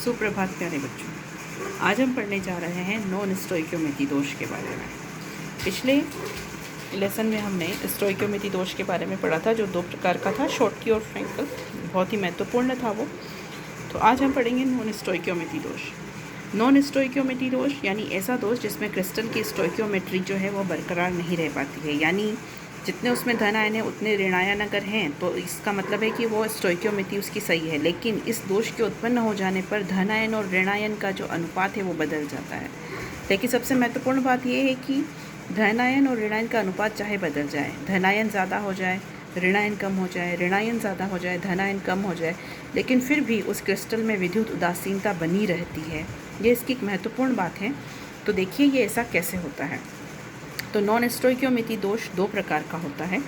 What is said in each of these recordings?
सुप्रभात प्यारे बच्चों। आज हम पढ़ने जा रहे हैं नॉन स्टोइकियोमेट्री दोष के बारे में। पिछले लेसन में हमने स्टोइकियोमेट्री दोष के बारे में पढ़ा था, जो दो प्रकार का था, शॉटकी और फ्रैंकल। बहुत ही महत्वपूर्ण था वो। तो आज हम पढ़ेंगे नॉन स्टोइकियोमेट्री दोष। नॉन स्टोइकियोमेट्री दोष यानी ऐसा दोष जिसमें क्रिस्टल की स्टोइकियोमेट्री जो है वो बरकरार नहीं रह पाती है, यानी जितने उसमें धन आयन है उतने ऋणायन अगर हैं तो इसका मतलब है कि वो स्टोइकियोमेट्री उसकी सही है। लेकिन इस दोष के उत्पन्न हो जाने पर धन आयन और ऋणायन का जो अनुपात है वो बदल जाता है। लेकिन सबसे महत्वपूर्ण बात यह है कि धन आयन और ऋणायन का अनुपात चाहे बदल जाए, धनायन ज़्यादा हो जाए, ऋणायन कम हो जाए, ऋणायन ज़्यादा हो जाए, धनायन कम हो जाए, लेकिन फिर भी उस क्रिस्टल में विद्युत उदासीनता बनी रहती है। ये इसकी एक महत्वपूर्ण बात है। तो देखिए ये ऐसा कैसे होता है। तो नॉन स्टोइकियोमेट्री दोष दो प्रकार का होता है।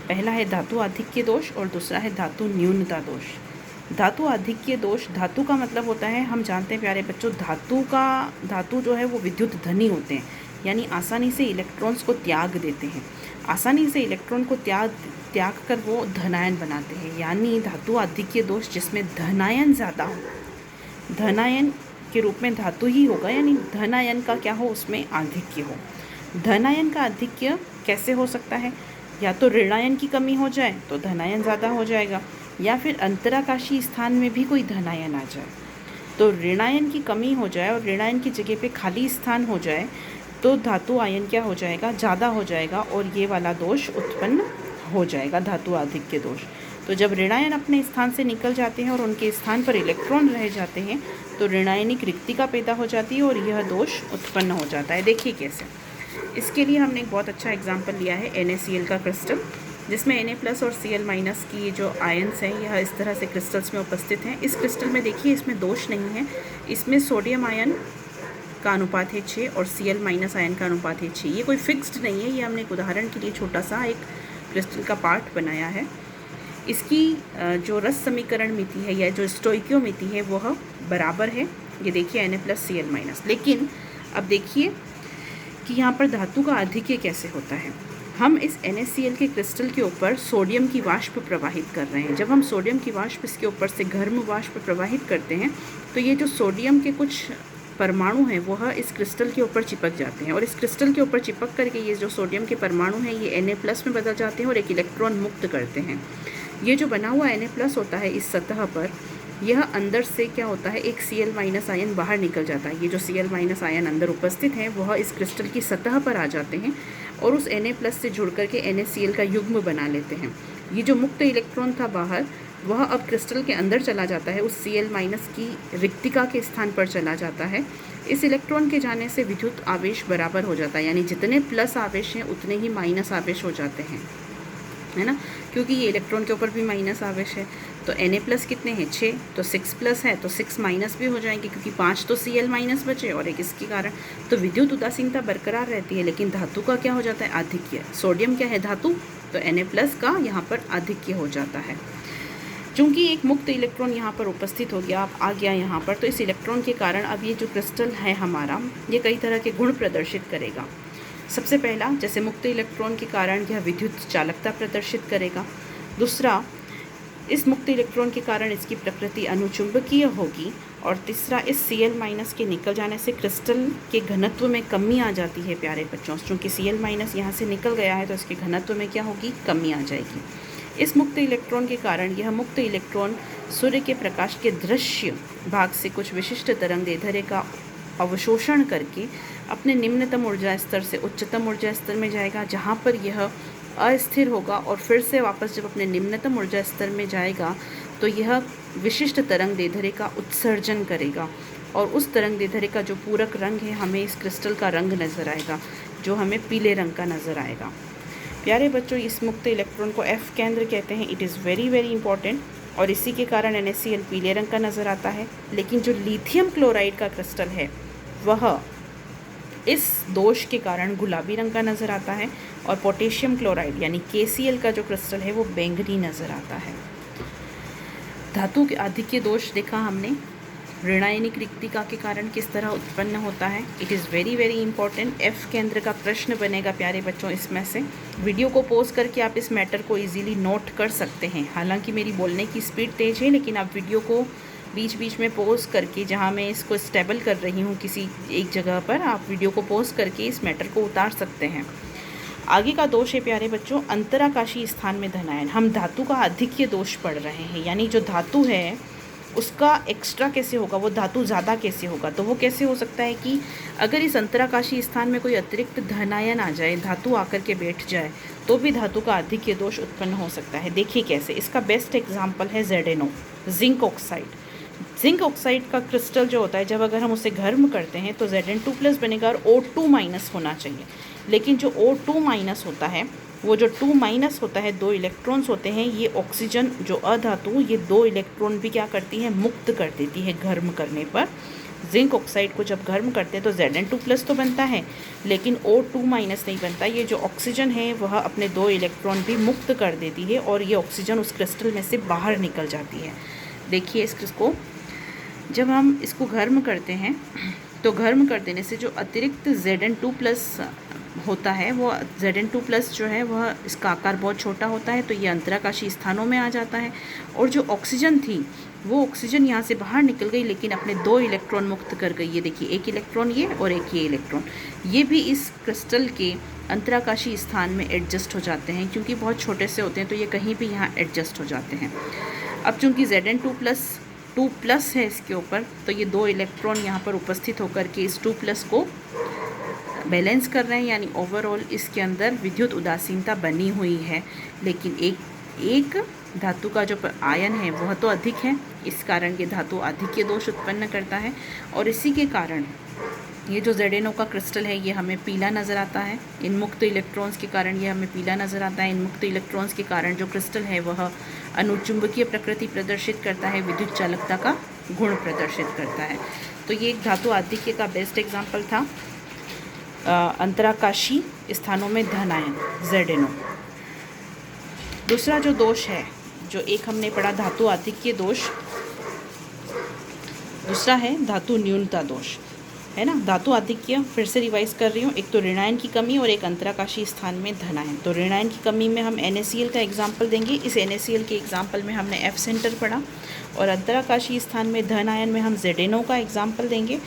पहला है धातु आधिक्य दोष और दूसरा है धातु न्यूनता दोष। धातु आधिक्य दोष, धातु का मतलब होता है, हम जानते हैं प्यारे बच्चों, धातु जो है वो विद्युत धनी होते हैं, यानी आसानी से इलेक्ट्रॉन्स को त्याग देते हैं। आसानी से इलेक्ट्रॉन को त्याग कर वो धनायन बनाते हैं, यानी धातु आधिक्य दोष जिसमें धनायन ज़्यादा हो, धनायन के रूप में धातु ही होगा, यानी धनायन का क्या हो, उसमें आधिक्य हो। धनायन का आधिक्य कैसे हो सकता है? या तो ऋणायन की कमी हो जाए तो धनायन ज़्यादा हो जाएगा, या फिर अंतराकाशी स्थान में भी कोई धनायन आ जाए तो ऋणायन की कमी हो जाए और ऋणायन की जगह पे खाली स्थान हो जाए तो धातु आयन क्या हो जाएगा, ज़्यादा हो जाएगा और ये वाला दोष उत्पन्न हो जाएगा, धातु आधिक्य दोष। तो जब ऋणायन अपने स्थान से निकल जाते हैं और उनके स्थान पर इलेक्ट्रॉन रह जाते हैं तो ऋणायनिक रिक्तिका पैदा हो जाती है और यह दोष उत्पन्न हो जाता है। देखिए कैसे। इसके लिए हमने एक बहुत अच्छा एग्जाम्पल लिया है NaCl का क्रिस्टल, जिसमें Na+ और Cl- की जो आयन्स हैं यह इस तरह से क्रिस्टल्स में उपस्थित हैं। इस क्रिस्टल में देखिए इसमें दोष नहीं है। इसमें सोडियम आयन का अनुपात है 6 और Cl- आयन का अनुपात है 6। ये कोई फिक्स्ड नहीं है, ये हमने एक उदाहरण के लिए छोटा सा एक क्रिस्टल का पार्ट बनाया है। इसकी जो रस समीकरण मिति है या जो स्टोइकियोमेट्री है वह बराबर है। ये देखिए Na+ Cl-। लेकिन अब देखिए कि यहाँ पर धातु का आधिक्य कैसे होता है। हम इस NaCl के क्रिस्टल के ऊपर सोडियम की वाष्प प्रवाहित कर रहे हैं। जब हम सोडियम की वाष्प इसके ऊपर से गर्म वाष्प प्रवाहित करते हैं तो ये जो सोडियम के कुछ परमाणु हैं वह इस क्रिस्टल के ऊपर चिपक जाते हैं और इस क्रिस्टल के ऊपर चिपक करके ये जो सोडियम के परमाणु हैं ये Na+ में बदल जाते हैं और एक इलेक्ट्रॉन मुक्त करते हैं। ये जो बना हुआ Na+ होता है इस सतह पर, यह अंदर से क्या होता है, एक Cl- आयन बाहर निकल जाता है। ये जो Cl- आयन अंदर उपस्थित है वह इस क्रिस्टल की सतह पर आ जाते हैं और उस Na+ से जुड़ करके NaCl का युग्म बना लेते हैं। ये जो मुक्त इलेक्ट्रॉन था बाहर वह अब क्रिस्टल के अंदर चला जाता है, उस Cl- की रिक्तिका के स्थान पर चला जाता है। इस इलेक्ट्रॉन के जाने से विद्युत आवेश बराबर हो जाता है, यानी जितने प्लस आवेश हैं उतने ही माइनस आवेश हो जाते हैं, है ना, क्योंकि ये इलेक्ट्रॉन के ऊपर भी माइनस आवेश है। तो Na+ कितने हैं, 6, तो 6+ है तो 6 माइनस भी हो जाएंगे, क्योंकि 5 तो Cl- बचे और एक इसके कारण। तो विद्युत उदासीनता बरकरार रहती है, लेकिन धातु का क्या हो जाता है, आधिक्य। सोडियम क्या है, धातु, तो Na+ का यहाँ पर आधिक्य हो जाता है। चूँकि एक मुक्त इलेक्ट्रॉन यहाँ पर उपस्थित हो गया, आ गया यहाँ पर, तो इस इलेक्ट्रॉन के कारण अब ये जो क्रिस्टल है हमारा, ये कई तरह के गुण प्रदर्शित करेगा। सबसे पहला, जैसे मुक्त इलेक्ट्रॉन के कारण यह विद्युत चालकता प्रदर्शित करेगा। दूसरा, इस मुक्त इलेक्ट्रॉन के कारण इसकी प्रकृति अनुचुंबकीय होगी। और तीसरा, इस Cl- के निकल जाने से क्रिस्टल के घनत्व में कमी आ जाती है प्यारे बच्चों। चूँकि Cl- यहाँ से निकल गया है तो इसके घनत्व में क्या होगी, कमी आ जाएगी। इस मुक्त इलेक्ट्रॉन के कारण यह मुक्त इलेक्ट्रॉन सूर्य के प्रकाश के दृश्य भाग से कुछ विशिष्ट तरंगदैर्ध्य का अवशोषण करके अपने निम्नतम ऊर्जा स्तर से उच्चतम ऊर्जा स्तर में जाएगा, जहाँ पर यह अस्थिर होगा और फिर से वापस जब अपने निम्नतम ऊर्जा स्तर में जाएगा तो यह विशिष्ट तरंगदैर्ध्य का उत्सर्जन करेगा और उस तरंगदैर्ध्य का जो पूरक रंग है, हमें इस क्रिस्टल का रंग नज़र आएगा, जो हमें पीले रंग का नज़र आएगा। प्यारे बच्चों, इस मुक्त इलेक्ट्रॉन को F केंद्र कहते हैं। It is very very important और इसी के कारण NaCl पीले रंग का नज़र आता है। लेकिन जो लिथियम क्लोराइड का क्रिस्टल है वह इस दोष के कारण गुलाबी रंग का नज़र आता है और पोटेशियम क्लोराइड यानी KCl का जो क्रिस्टल है वो बैंगनी नज़र आता है। धातु के आधिक्य दोष देखा हमने, ऋणायनिक रिक्तिका के कारण किस तरह उत्पन्न होता है। It is very very important. F केंद्र का प्रश्न बनेगा प्यारे बच्चों इसमें से। वीडियो को पॉज करके आप इस मैटर को इजीली नोट कर सकते हैं। हालांकि मेरी बोलने की स्पीड तेज़ है, लेकिन आप वीडियो को बीच बीच में पॉज करके, जहाँ मैं इसको स्टेबल कर रही हूँ किसी एक जगह पर, आप वीडियो को पॉज करके इस मैटर को उतार सकते हैं। आगे का दोष है प्यारे बच्चों, अंतराकाशी स्थान में धनायन। हम धातु का आधिक्य दोष पढ़ रहे हैं, यानी जो धातु है उसका एक्स्ट्रा कैसे होगा, वो धातु ज़्यादा कैसे होगा। तो वो कैसे हो सकता है कि अगर इस अंतराकाशी स्थान में कोई अतिरिक्त धनायन आ जाए, धातु आकर के बैठ जाए, तो भी धातु का आधिक्य दोष उत्पन्न हो सकता है। देखिए कैसे, इसका बेस्ट एग्जाम्पल है ZnO, zinc oxide. Zinc oxide का क्रिस्टल जो होता है, जब अगर हम उसे गर्म करते हैं तो Zn2+ बनेगा और O2- होना चाहिए। लेकिन जो O2- होता है, वो जो 2- होता है, 2 इलेक्ट्रॉन्स होते हैं, ये ऑक्सीजन जो अधातु, ये 2 इलेक्ट्रॉन भी क्या करती है, मुक्त कर देती है गर्म करने पर। जिंक ऑक्साइड को जब गर्म करते हैं तो Zn2+ तो बनता है, लेकिन O2- नहीं बनता। ये जो ऑक्सीजन है वह अपने 2 इलेक्ट्रॉन भी मुक्त कर देती है और ये ऑक्सीजन उस क्रिस्टल में से बाहर निकल जाती है। देखिए इसको, जब हम इसको गर्म करते हैं तो गर्म कर देने से जो अतिरिक्त Zn2+ होता है, वो Zn2+ जो है वह, इसका आकार बहुत छोटा होता है, तो ये अंतराकाशी स्थानों में आ जाता है। और जो ऑक्सीजन थी, वो ऑक्सीजन यहाँ से बाहर निकल गई, लेकिन अपने 2 इलेक्ट्रॉन मुक्त कर गई। ये देखिए, एक इलेक्ट्रॉन ये और एक ये इलेक्ट्रॉन, ये भी इस क्रिस्टल के अंतराकाशी स्थान में एडजस्ट हो जाते हैं, क्योंकि बहुत छोटे से होते हैं तो ये कहीं भी यहाँ एडजस्ट हो जाते हैं। अब चूँकि Zn2+ है इसके ऊपर, तो ये 2 इलेक्ट्रॉन यहाँ पर उपस्थित होकर के इस 2+ को बैलेंस कर रहे हैं, यानी ओवरऑल इसके अंदर विद्युत उदासीनता बनी हुई है। लेकिन एक धातु का जो आयन है वह तो अधिक है, इस कारण ये धातु आधिक्य दोष उत्पन्न करता है। और इसी के कारण ये जो ZnO का क्रिस्टल है ये हमें पीला नज़र आता है। इन मुक्त इलेक्ट्रॉन्स के कारण ये हमें पीला नज़र आता है। इन मुक्त इलेक्ट्रॉन्स के कारण जो क्रिस्टल है वह अनुचुंबकीय प्रकृति प्रदर्शित करता है, विद्युत चालकता का गुण प्रदर्शित करता है। तो ये एक धातु आधिक्य का बेस्ट एग्जाम्पल था, अंतराकाशी स्थानों में धनायन ZnO। दूसरा जो दोष है, जो एक हमने पढ़ा धातु आधिक्य दोष, दूसरा है धातु न्यूनता दोष, है ना। धातु आधिक्य फिर से रिवाइज कर रही हूँ, एक तो ऋणायन की कमी और एक अंतराकाशी स्थान में धनायन। तो ऋणायन की कमी में हम NaCl का एग्जाम्पल देंगे। इस NaCl के एग्जाम्पल में हमने F सेंटर पढ़ा, और अंतराकाशी स्थान में धनायन में हम ZnO का एग्जाम्पल देंगे।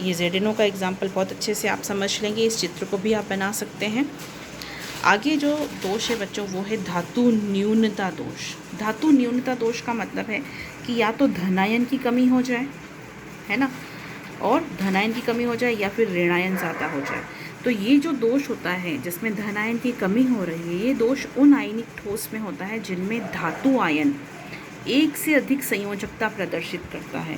ये ZnO का एग्जाम्पल बहुत अच्छे से आप समझ लेंगे, इस चित्र को भी आप बना सकते हैं। आगे जो दोष है बच्चों, वो है धातु न्यूनता दोष। धातु न्यूनता दोष का मतलब है कि या तो धनायन की कमी हो जाए, है ना, और धनायन की कमी हो जाए, या फिर ऋणायन ज़्यादा हो जाए। तो ये जो दोष होता है जिसमें धनायन की कमी हो रही है, ये दोष उन आयनिक ठोस में होता है जिनमें धातु आयन एक से अधिक संयोजकता प्रदर्शित करता है।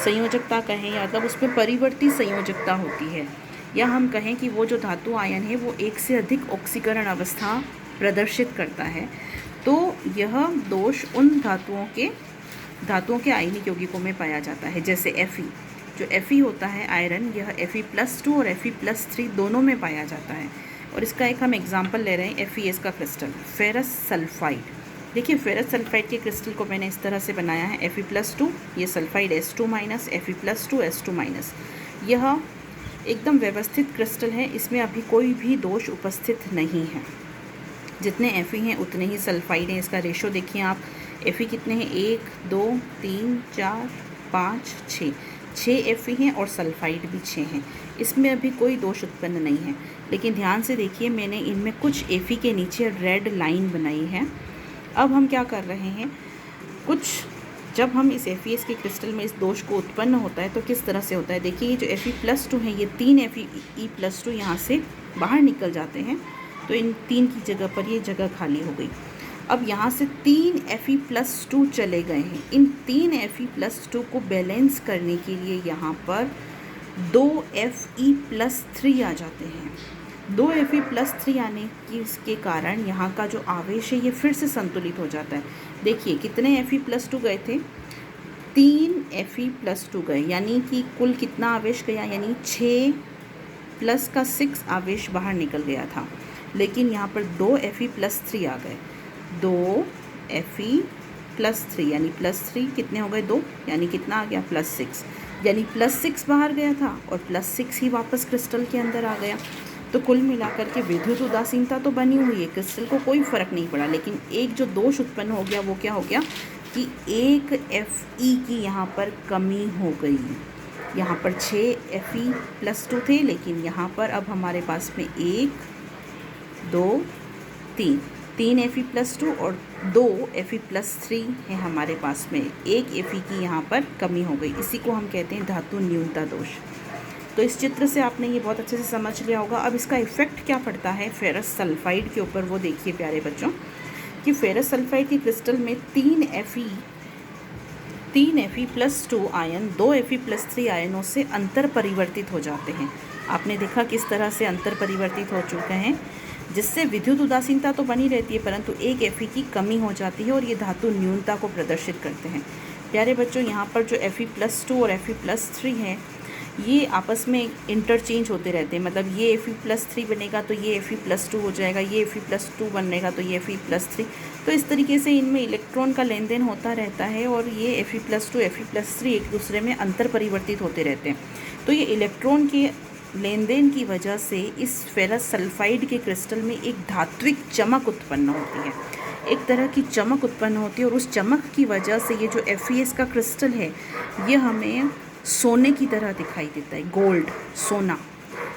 संयोजकता कहें या मतलब उसमें परिवर्ती संयोजकता होती है, या हम कहें कि वो जो धातु आयन है वो एक से अधिक ऑक्सीकरण अवस्था प्रदर्शित करता है। तो यह दोष उन धातुओं के आयनिक यौगिकों में पाया जाता है। जैसे Fe, जो Fe होता है आयरन, यह Fe+2 और Fe+3 दोनों में पाया जाता है। और इसका एक हम एग्जाम्पल ले रहे हैं, FeS का क्रिस्टल, फेरस सल्फाइड। देखिए, फेरस सल्फाइड के क्रिस्टल को मैंने इस तरह से बनाया है, Fe+2, ये सल्फाइड S2-, Fe+2 S2-। यह एकदम व्यवस्थित क्रिस्टल है, इसमें अभी कोई भी दोष उपस्थित नहीं है। जितने Fe हैं उतने ही सल्फाइड हैं। इसका रेशो देखिए आप, Fe कितने हैं, 1 2 3 4 5 6 Fe हैं और सल्फाइड भी 6 हैं। इसमें अभी कोई दोष उत्पन्न नहीं है। लेकिन ध्यान से देखिए, मैंने इनमें कुछ Fe के नीचे रेड लाइन बनाई है। अब हम क्या कर रहे हैं, जब हम इस FeS के क्रिस्टल में इस दोष को उत्पन्न होता है तो किस तरह से होता है। देखिए, ये जो Fe+2 है, ये 3 Fe+2 यहाँ से बाहर निकल जाते हैं, तो इन 3 की जगह पर ये जगह खाली हो गई। अब यहाँ से 3 Fe+2 चले गए हैं। इन 3 Fe+2 को बैलेंस करने के लिए यहाँ पर 2 Fe+3 आ जाते हैं। 2 Fe+3 आने की इसके कारण यहाँ का जो आवेश है ये फिर से संतुलित हो जाता है। देखिए, कितने Fe+2 गए थे, 3 Fe+2 गए, यानी कि कुल कितना आवेश गया, यानी 6 प्लस का 6 आवेश बाहर निकल गया था। लेकिन यहाँ पर 2 Fe+3 आ गए, 2 Fe+3 यानी +3 कितने हो गए, 2, यानी कितना आ गया, +6, यानी +6 बाहर गया था और +6 ही वापस क्रिस्टल के अंदर आ गया। तो कुल मिलाकर के विद्युत उदासीनता तो बनी हुई है, क्रिस्टल को कोई फ़र्क नहीं पड़ा। लेकिन एक जो दोष उत्पन्न हो गया वो क्या हो गया कि एक Fe की यहाँ पर कमी हो गई। यहाँ पर 6 Fe+2 थे, लेकिन यहाँ पर अब हमारे पास में 1 2 3 Fe+2 और 2 Fe+3 है हमारे पास में। एक Fe की यहाँ पर कमी हो गई, इसी को हम कहते हैं धातु न्यूनता दोष। तो इस चित्र से आपने ये बहुत अच्छे से समझ लिया होगा। अब इसका इफ़ेक्ट क्या पड़ता है फेरस सल्फाइड के ऊपर, वो देखिए प्यारे बच्चों कि फेरस सल्फाइड की क्रिस्टल में 3 Fe+2 आयन 2 Fe+3 आयनों से अंतर परिवर्तित हो जाते हैं। आपने देखा किस तरह से अंतर परिवर्तित हो चुके हैं, जिससे विद्युत उदासीनता तो बनी रहती है परंतु एक Fe की कमी हो जाती है और ये धातु न्यूनता को प्रदर्शित करते हैं। प्यारे बच्चों, यहाँ पर जो Fe+2 और Fe+3 है ये आपस में इंटरचेंज होते रहते हैं। मतलब ये Fe+3 बनेगा तो ये Fe+2 हो जाएगा, ये Fe+2 बनेगा तो ये Fe+3। तो इस तरीके से इनमें इलेक्ट्रॉन का लेन देन होता रहता है और ये Fe+2 Fe+3 एक दूसरे में अंतर परिवर्तित होते रहते हैं। तो ये इलेक्ट्रॉन के लेन देन की वजह से इस फेरस सल्फाइड के क्रिस्टल में एक धात्विक चमक उत्पन्न होती है, एक तरह की चमक उत्पन्न होती है और उस चमक की वजह से ये जो FeS का क्रिस्टल है ये हमें सोने की तरह दिखाई देता है। गोल्ड,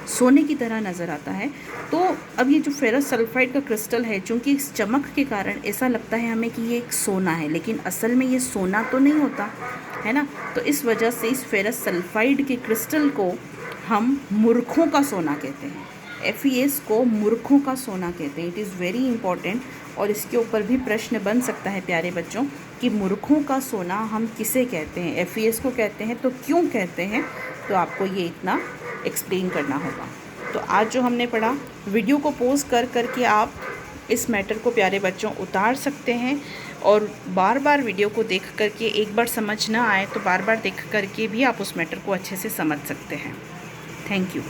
सोने की तरह नज़र आता है। तो अब ये जो फेरस सल्फाइड का क्रिस्टल है, चूँकि इस चमक के कारण ऐसा लगता है हमें कि ये एक सोना है, लेकिन असल में ये सोना तो नहीं होता है ना। तो इस वजह से इस फेरस सल्फाइड के क्रिस्टल को हम मूर्खों का सोना कहते हैं। FeS को मूर्खों का सोना कहते हैं। इट इज़ वेरी इंपॉर्टेंट और इसके ऊपर भी प्रश्न बन सकता है प्यारे बच्चों कि मूर्खों का सोना हम किसे कहते हैं, FeS को कहते हैं तो क्यों कहते हैं। तो आपको ये इतना एक्सप्लेन करना होगा। तो आज जो हमने पढ़ा, वीडियो को पॉज कर करके आप इस मैटर को प्यारे बच्चों उतार सकते हैं और बार बार वीडियो को देख करके, एक बार समझ ना आए तो बार बार देख करके भी आप उस मैटर को अच्छे से समझ सकते हैं। Thank you.